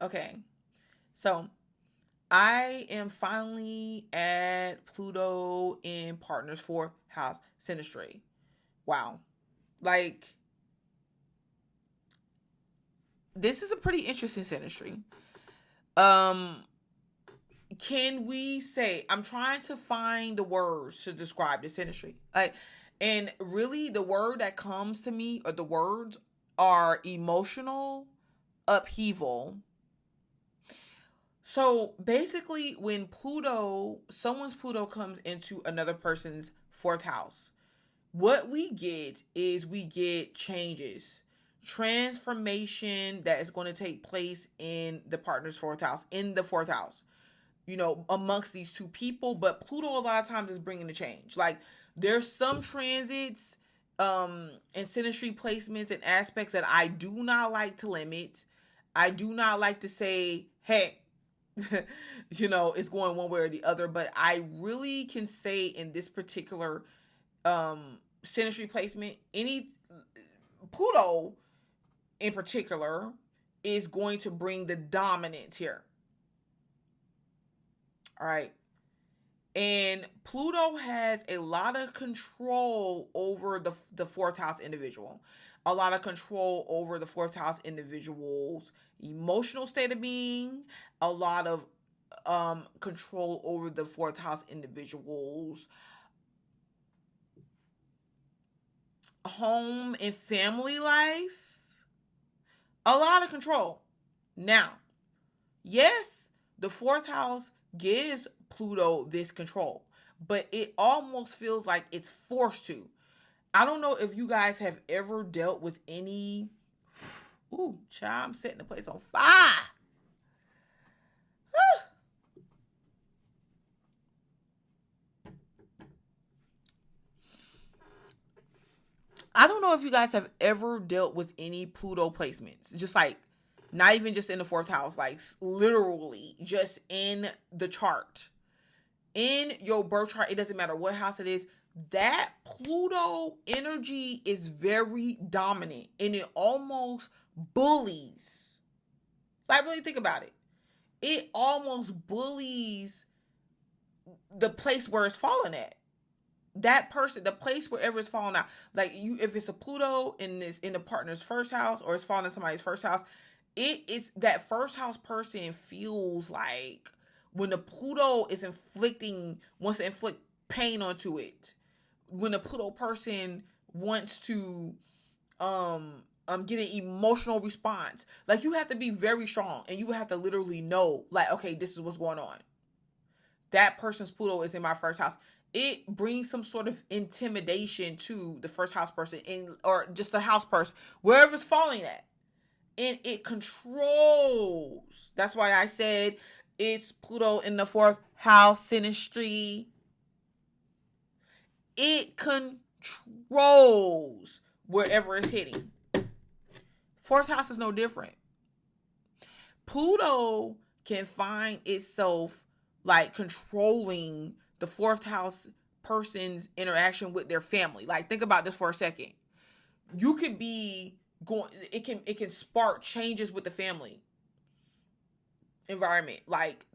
Okay. So I am finally at Pluto in Partner's fourth house, Synastry. Wow. Like, this is a pretty interesting Synastry. Um, can we say, I'm trying to find the words to describe this Synastry. Like, and really the word that comes to me, or the words, are emotional upheaval. So basically, when someone's Pluto comes into another person's fourth house, what we get is we get changes, transformation that is going to take place in the partner's fourth house, in the fourth house, amongst these two people. But Pluto, a lot of times, is bringing the change. Like, there's some transits, and synastry placements and aspects that I do not like to limit. I do not like to say, hey, it's going one way or the other. But I really can say, in this particular synastry placement, any Pluto in particular is going to bring the dominance here. All right. And Pluto has a lot of control over the fourth house individual, a lot of control over the fourth house individual's emotional state of being, a lot of control over the fourth house individual's home and family life. A lot of control. Now, yes, the fourth house gives Pluto this control, but it almost feels like it's forced to. I don't know if you guys have ever dealt with any. Ooh, child, I'm setting the place on fire. I don't know if you guys have ever dealt with any Pluto placements, just like, not even just in the fourth house, like literally just in the chart. In your birth chart, it doesn't matter what house it is, that Pluto energy is very dominant and it almost bullies. Like, really think about it. It almost bullies the place where it's falling at. That person, the place wherever it's falling out. Like, if it's a Pluto and it's in the partner's first house, or it's falling in somebody's first house, it is that first house person feels like, when the Pluto is wants to inflict pain onto it, when the Pluto person wants to get an emotional response, like, you have to be very strong and you have to literally know, like, okay, this is what's going on. That person's Pluto is in my first house. It brings some sort of intimidation to the first house person, or just the house person, wherever it's falling at. And it controls. That's why I said it's Pluto in the fourth house synastry. It controls wherever it's hitting. Fourth house is no different. Pluto can find itself like controlling the fourth house person's interaction with their family. Like, think about this for a second. You could be going, it can spark changes with the family environment. Like,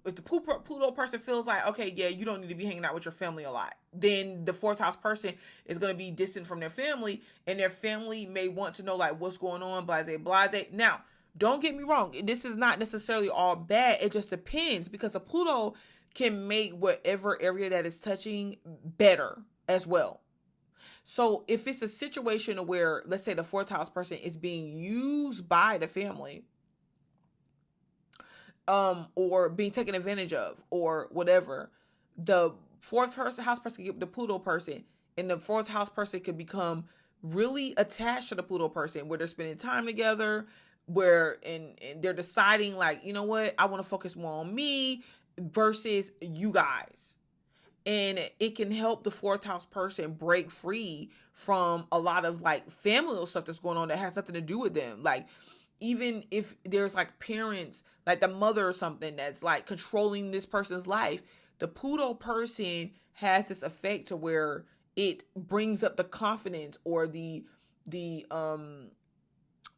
if the Pluto person feels like, okay, yeah, you don't need to be hanging out with your family a lot, then the fourth house person is going to be distant from their family, and their family may want to know, like, what's going on, blase blase. Now, don't get me wrong, this is not necessarily all bad. It just depends, because the Pluto can make whatever area that is touching better as well. So if it's a situation where, let's say, the fourth house person is being used by the family, or being taken advantage of, or whatever, the fourth house person can get the Pluto person, and the fourth house person can become really attached to the Pluto person, where they're spending time together, where and they're deciding, like, you know what, I want to focus more on me versus you guys. And it can help the fourth house person break free from a lot of, like, familial stuff that's going on that has nothing to do with them. Like, even if there's, like, parents, like the mother or something, that's, like, controlling this person's life, the Pluto person has this effect to where it brings up the confidence, or the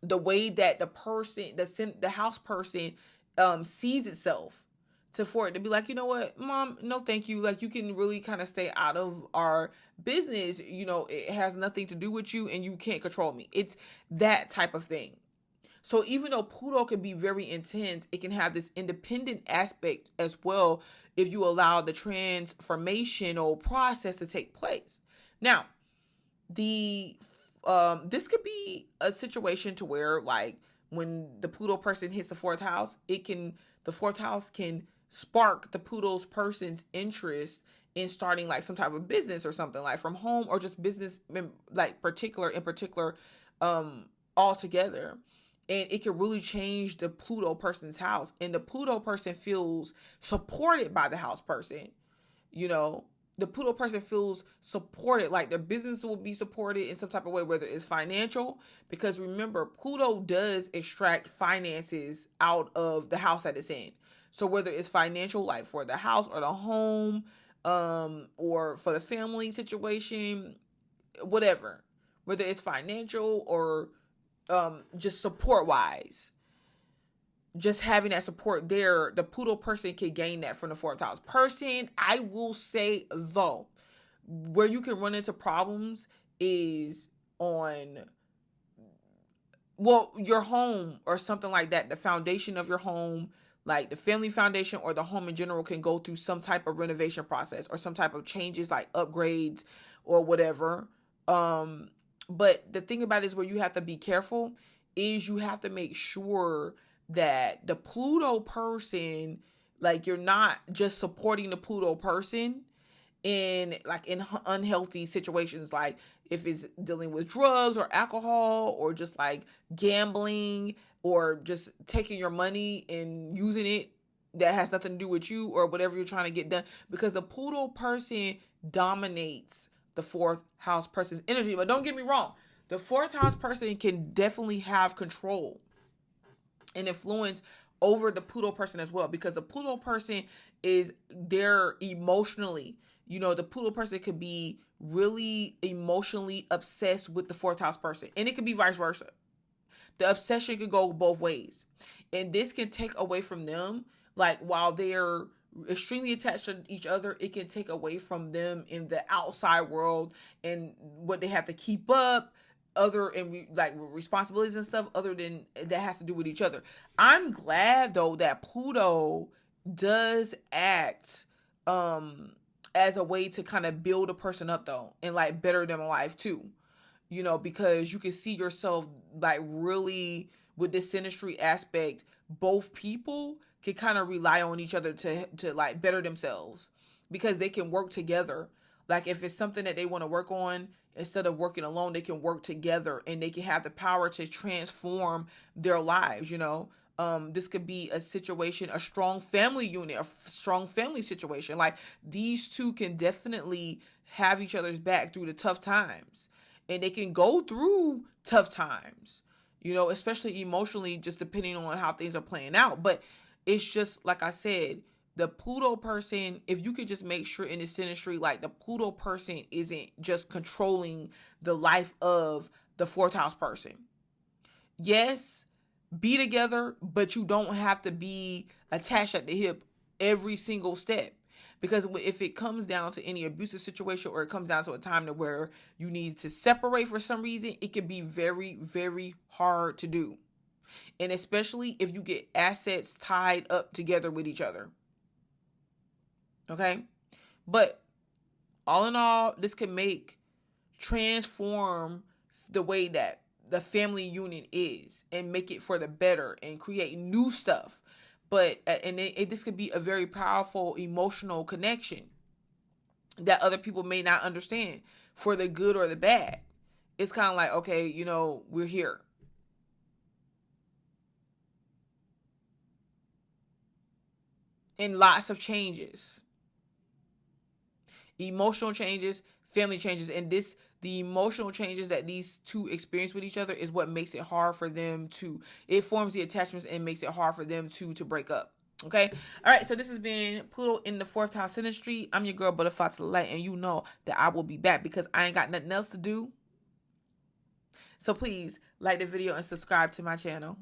the way that the person, the house person, sees itself, for it to be like, you know what, mom, no thank you, like you can really kind of stay out of our business, it has nothing to do with you and you can't control me. It's that type of thing. So even though Pluto can be very intense, it can have this independent aspect as well if you allow the transformational process to take place. Now, the this could be a situation to where, like, when the Pluto person hits the fourth house, the fourth house can spark the Pluto's person's interest in starting like some type of business or something, like from home or just business, like in particular, altogether. And it can really change the Pluto person's house, and the Pluto person feels supported by the house person. The Pluto person feels supported, like their business will be supported in some type of way, whether it's financial, because remember, Pluto does extract finances out of the house that it's in. So whether it's financial, like for the house or the home, or for the family situation, whatever, whether it's financial or just support wise, just having that support there, the Pluto person can gain that from the fourth house person. I will say though, where you can run into problems is on, well, your home or something like that. The foundation of your home, like the family foundation or the home in general, can go through some type of renovation process or some type of changes, like upgrades or whatever. But the thing about it is, where you have to be careful is you have to make sure that the Pluto person, like, you're not just supporting the Pluto person in unhealthy situations, like if it's dealing with drugs or alcohol or just like gambling or just taking your money and using it that has nothing to do with you or whatever you're trying to get done, because the Pluto person dominates the fourth house person's energy. But don't get me wrong, the fourth house person can definitely have control and influence over the Pluto person as well, because the Pluto person is there emotionally. The Pluto person could be really emotionally obsessed with the fourth house person, and it could be vice versa. The obsession could go both ways, and this can take away from them. Like, while they're extremely attached to each other, it can take away from them in the outside world and what they have to keep up, other and like responsibilities and stuff other than that has to do with each other. I'm glad though that Pluto does act as a way to kind of build a person up though, and like better them alive too, because you can see yourself like really with this synastry aspect. Both people can kind of rely on each other to like better themselves, because they can work together. Like if it's something that they want to work on, instead of working alone, they can work together and they can have the power to transform their lives. This could be a situation, a strong family unit, a strong family situation. Like, these two can definitely have each other's back through the tough times, and they can go through tough times, especially emotionally, just depending on how things are playing out. But it's just, like I said, the Pluto person, if you could just make sure in the synastry, like, the Pluto person isn't just controlling the life of the fourth house person. Yes, be together, but you don't have to be attached at the hip every single step. Because if it comes down to any abusive situation, or it comes down to a time to where you need to separate for some reason, it can be very, very hard to do. And especially if you get assets tied up together with each other. Okay? But all in all, this can transform the way that the family unit is, and make it for the better and create new stuff. But this could be a very powerful emotional connection that other people may not understand, for the good or the bad. It's kind of like, okay, we're here. And lots of changes. Emotional changes, family changes, and the emotional changes that these two experience with each other is what makes it hard for them it forms the attachments and makes it hard for them to break up. Okay? All right, so this has been Pluto in the fourth house synastry. I'm your girl, Butterfly to the Light, and you know that I will be back because I ain't got nothing else to do. So please like the video and subscribe to my channel.